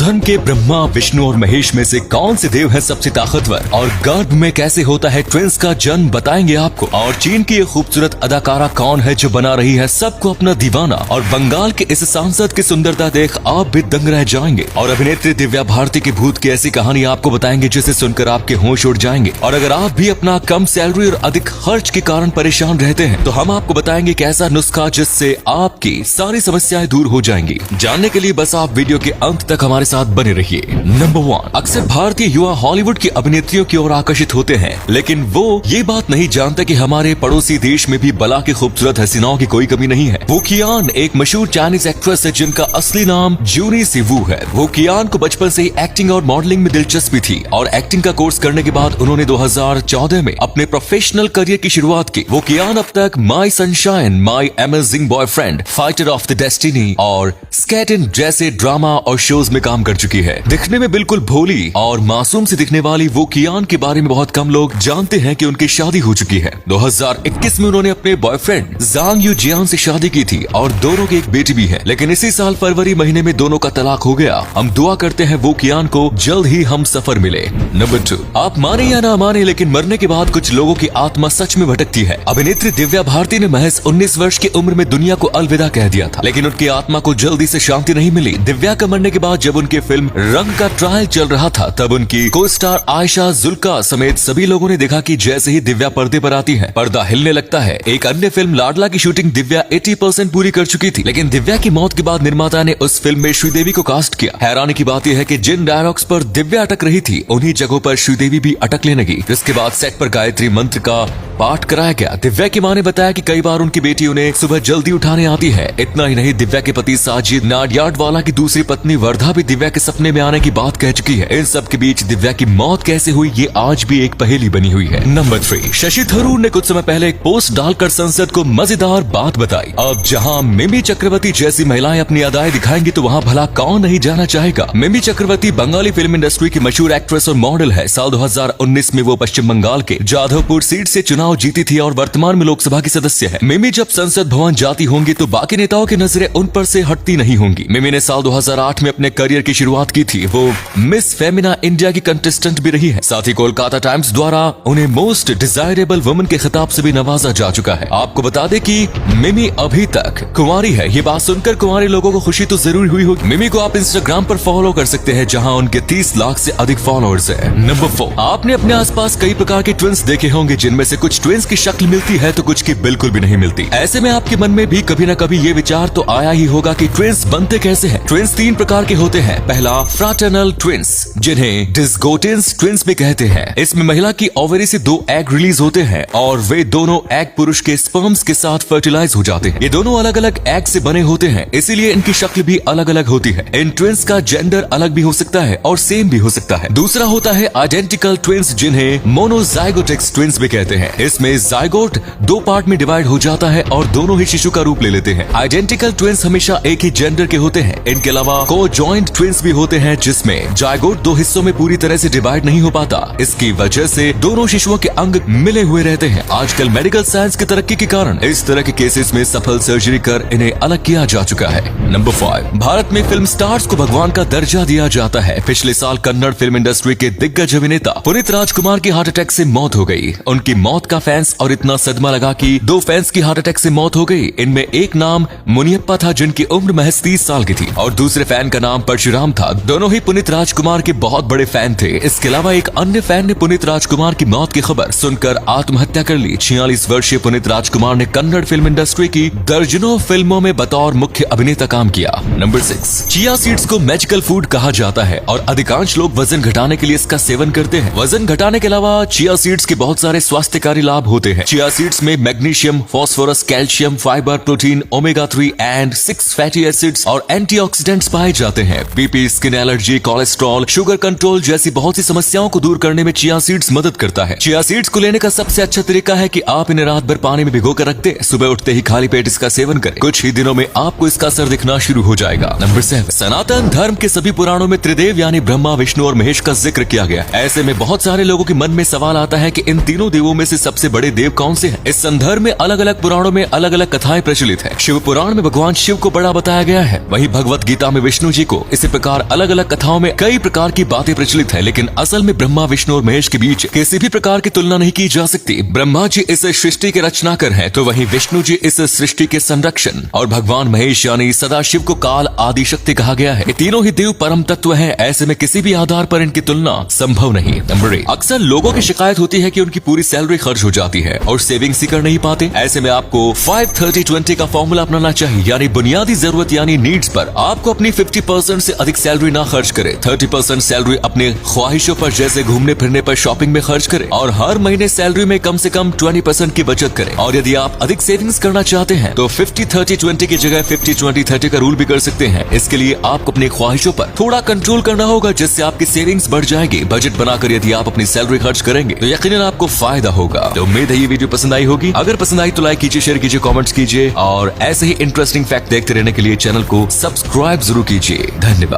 धर्म के ब्रह्मा, विष्णु और महेश में से कौन से देव हैं सबसे ताकतवर, और गर्भ में कैसे होता है ट्विंस का जन्म बताएंगे आपको। और चीन की ये खूबसूरत अदाकारा कौन है जो बना रही है सबको अपना दीवाना, और बंगाल के इस सांसद की सुंदरता देख आप भी दंग रह जाएंगे। और अभिनेत्री दिव्या भारती की भूत की ऐसी कहानी आपको बताएंगे जिसे सुनकर आपके होश उड़ जाएंगे। और अगर आप भी अपना कम सैलरी और अधिक खर्च के कारण परेशान रहते हैं तो हम आपको बताएंगे एक ऐसा नुस्खा जिससे आपकी सारी समस्याएं दूर हो जाएंगी। जानने के लिए बस आप वीडियो के अंत तक हमारे साथ बने रहिए। नंबर 1, अक्सर भारतीय युवा हॉलीवुड की अभिनेत्रियों की ओर आकर्षित होते हैं, लेकिन वो ये बात नहीं जानते कि हमारे पड़ोसी देश में भी बला की खूबसूरत हसीनाओं की कोई कमी नहीं है। वो कियान एक मशहूर चाइनीज एक्ट्रेस है जिनका असली नाम जूनी सिवू है। वो कियान को बचपन से ही एक्टिंग और मॉडलिंग में दिलचस्पी थी और एक्टिंग का कोर्स करने के बाद उन्होंने 2014 में अपने प्रोफेशनल करियर की शुरुआत की। वो कियान अब तक my sunshine, my amazing boyfriend, fighter of the destiny और स्केटिन जैसे ड्रामा और शोज में काम कर चुकी है। दिखने में बिल्कुल भोली और मासूम से दिखने वाली वो कियान के बारे में बहुत कम लोग जानते हैं कि उनकी शादी हो चुकी है। 2021 में उन्होंने अपने बॉयफ्रेंड जांग यू जियान से शादी की थी और दोनों की एक बेटी भी है, लेकिन इसी साल फरवरी महीने में दोनों का तलाक हो गया। हम दुआ करते हैं वो कियान को जल्द ही हम सफर मिले। नंबर 2, आप माने या ना माने लेकिन मरने के बाद कुछ लोगों की आत्मा सच में भटकती है। अभिनेत्री दिव्या भारती ने महज 19 वर्ष की उम्र में दुनिया को अलविदा कह दिया था, लेकिन उनकी आत्मा को जल्दी से शांति नहीं मिली। दिव्या का मरने के बाद जब उनके फिल्म रंग का ट्रायल चल रहा था तब उनकी को स्टार आयशा जुल्का समेत सभी लोगों ने देखा कि जैसे ही दिव्या पर्दे पर आती है पर्दा हिलने लगता है। एक अन्य फिल्म लाडला की शूटिंग दिव्या 80% पूरी कर चुकी थी, लेकिन दिव्या की मौत के बाद निर्माता ने उस फिल्म में श्रीदेवी को कास्ट किया। हैरानी की बात यह है कि जिन डायलॉग्स पर दिव्या अटक रही थी उन्हीं जगहों पर श्रीदेवी भी अटकने लगी, जिसके बाद सेट पर गायत्री मंत्र का पाठ कराया गया। दिव्या की मां ने बताया कि कई बार उनकी बेटी उन्हें सुबह जल्दी उठाने आती है। इतना ही नहीं, दिव्या के पति साजिद नाडियाडवाला की दूसरी पत्नी वर्धा भी दिव्या के सपने में आने की बात कह चुकी है। इन सब के बीच दिव्या की मौत कैसे हुई ये आज भी एक पहेली बनी हुई है। नंबर 3, शशि थरूर ने कुछ समय पहले एक पोस्ट डालकर संसद को मजेदार बात बताई। अब जहां मिमी चक्रवर्ती जैसी महिलाएं अपनी अदाएं दिखाएंगी तो वहां भला कौन नहीं जाना चाहेगा। मिमी चक्रवर्ती बंगाली फिल्म इंडस्ट्री की मशहूर एक्ट्रेस और मॉडल है। साल 2019 में वो पश्चिम बंगाल के जाधवपुर सीट से चुनाव जीती थी और वर्तमान में लोकसभा की सदस्य है। मिमी जब संसद भवन जाती होंगी तो बाकी नेताओं की नजरें उन पर से हटती नहीं होंगी। मिमी ने साल 2008 में अपने करियर की शुरुआत की थी। वो मिस फेमिना इंडिया की कंटेस्टेंट भी रही है। साथ ही कोलकाता टाइम्स द्वारा उन्हें मोस्ट डिजायरेबल वुमन के खिताब से भी नवाजा जा चुका है। आपको बता दें कि मिमी अभी तक कुंवारी है। ये बात सुनकर कुंवारे लोगों को खुशी तो जरूर हुई होगी। मिमी को आप इंस्टाग्राम पर फॉलो कर सकते हैं जहां उनके 30 लाख से अधिक फॉलोअर्स है। नंबर 4, आपने अपने आसपास कई प्रकार के ट्विंस देखे होंगे जिनमें से कुछ ट्विंस की शक्ल मिलती है तो कुछ की बिल्कुल भी नहीं मिलती। ऐसे में आपके मन में भी कभी न कभी ये विचार तो आया ही होगा कि ट्विंस बनते कैसे हैं। ट्विंस 3 प्रकार के होते हैं। पहला, फ्रैटर्नल ट्विंस, जिन्हें डिस्गोटिन्स ट्विंस भी कहते हैं। इसमें महिला की ओवरी से 2 एग रिलीज होते हैं और वे दोनों एग पुरुष के स्पर्म्स के साथ फर्टिलाइज हो जाते हैं। ये दोनों अलग अलग एग से बने होते हैं, इसीलिए इनकी शक्ल भी अलग अलग होती है। इन ट्विंस का जेंडर अलग भी हो सकता है और सेम भी हो सकता है। दूसरा होता है आइडेंटिकल ट्विंस, जिन्हें मोनोजाइगोटिक्स ट्विंस भी कहते हैं। इसमें जाइगोट 2 पार्ट में डिवाइड हो जाता है और दोनों ही शिशु का रूप ले लेते हैं। आइडेंटिकल ट्विंस हमेशा एक ही जेंडर के होते हैं। इनके अलावा को जॉइंट ट्विंस भी होते हैं जिसमें जाइगोट 2 हिस्सों में पूरी तरह से डिवाइड नहीं हो पाता। इसकी वजह से दोनों शिशुओं के अंग मिले हुए रहते हैं। आजकल मेडिकल साइंस की तरक्की के कारण इस तरह के केसेस में सफल सर्जरी कर इन्हें अलग किया जा चुका है। नंबर 5, भारत में फिल्म स्टार्स को भगवान का दर्जा दिया जाता है। पिछले साल कन्नड़ फिल्म इंडस्ट्री के दिग्गज अभिनेता पुनीत राजकुमार की हार्ट अटैक से मौत हो गई। उनकी मौत का फैंस और इतना सदमा लगा कि 2 फैंस की हार्ट अटैक से मौत हो गई। इनमें एक नाम मुनियप्पा था जिनकी उम्र महज 30 साल की थी और दूसरे फैन का नाम परशुराम था। दोनों ही पुनीत राजकुमार के बहुत बड़े फैन थे। इसके अलावा एक अन्य फैन ने पुनीत राजकुमार की मौत की खबर सुनकर आत्महत्या कर ली। 46 वर्षीय पुनीत राजकुमार ने कन्नड़ फिल्म इंडस्ट्री की दर्जनों फिल्मों में बतौर मुख्य अभिनेता काम किया। नंबर 6, चिया सीड्स को मैजिकल फूड कहा जाता है और अधिकांश लोग वजन घटाने के लिए इसका सेवन करते हैं। वजन घटाने के अलावा चिया सीड्स के बहुत सारे स्वास्थ्यकारी लाभ होते हैं। चिया सीड्स में magnesium, phosphorus, calcium, fibre, protein, omega 3 and 6 fatty acids और एंटीऑक्सीडेंट्स पाए जाते हैं। BP, skin allergy, cholesterol, sugar control जैसी बहुत सी समस्याओं को दूर करने में चिया सीड्स मदद करता है। चिया सीड्स को लेने का सबसे अच्छा तरीका है कि आप इन्हें रात भर पानी में भिगो कर रख दें। सुबह उठते ही खाली पेट इसका सेवन करें। कुछ ही दिनों में आपको इसका असर दिखना शुरू हो जाएगा। नंबर 7, सनातन धर्म के सभी पुराणों में त्रिदेव यानी ब्रह्मा, विष्णु और महेश का जिक्र किया गया। ऐसे में बहुत सारे लोगों के मन में सवाल आता है कि इन तीनों देवों में से सबसे बड़े देव कौन से हैं? इस संदर्भ में अलग अलग पुराणों में अलग अलग कथाएं प्रचलित है। शिव पुराण में भगवान शिव को बड़ा बताया गया है, वहीं भगवत गीता में विष्णु जी को, इसे प्रकार अलग अलग कथाओं में कई प्रकार की बातें प्रचलित है, लेकिन असल में ब्रह्मा, विष्णु और महेश के बीच किसी भी प्रकार की तुलना नहीं की जा सकती। ब्रह्मा जी इस सृष्टि के रचनाकर हैं, तो वहीं विष्णु जी इस सृष्टि के संरक्षण, और भगवान महेश यानी सदाशिव को काल आदि शक्ति कहा गया है। ये तीनों ही देव परम तत्व हैं, ऐसे में किसी भी आधार पर इनकी तुलना संभव नहीं। नंबर 8, अक्सर लोगों की शिकायत होती है कि उनकी पूरी सैलरी खर्च हो जाती है और सेविंग्स ही कर नहीं पाते। ऐसे में आपको 5-30-20 का फॉर्मूला अपनाना चाहिए, यानी बुनियादी जरूरत यानी नीड्स पर आपको अपनी 50% से अधिक सैलरी ना खर्च करे। 30% सैलरी अपने ख्वाहिशों पर जैसे घूमने फिरने पर, शॉपिंग में खर्च करे और हर महीने सैलरी में कम से कम 20% की बचत करें। और यदि आप अधिक सेविंग्स करना चाहते हैं तो 50-30-20 की जगह 50-20-30 का रूल भी कर सकते हैं। इसके लिए आपको अपनी ख्वाहिशों पर थोड़ा कंट्रोल करना होगा, जिससे आपकी सेविंग्स बढ़ जाएगी। बजट बनाकर यदि आप अपनी सैलरी खर्च करेंगे तो यकीनन आपको फायदा होगा। तो उम्मीद है ये वीडियो पसंद आई होगी। अगर पसंद आई तो लाइक कीजिए, शेयर कीजिए, कमेंट्स कीजिए और ऐसे ही इंटरेस्टिंग फैक्ट देखते रहने के लिए चैनल को सब्सक्राइब जरूर कीजिए। धन्यवाद।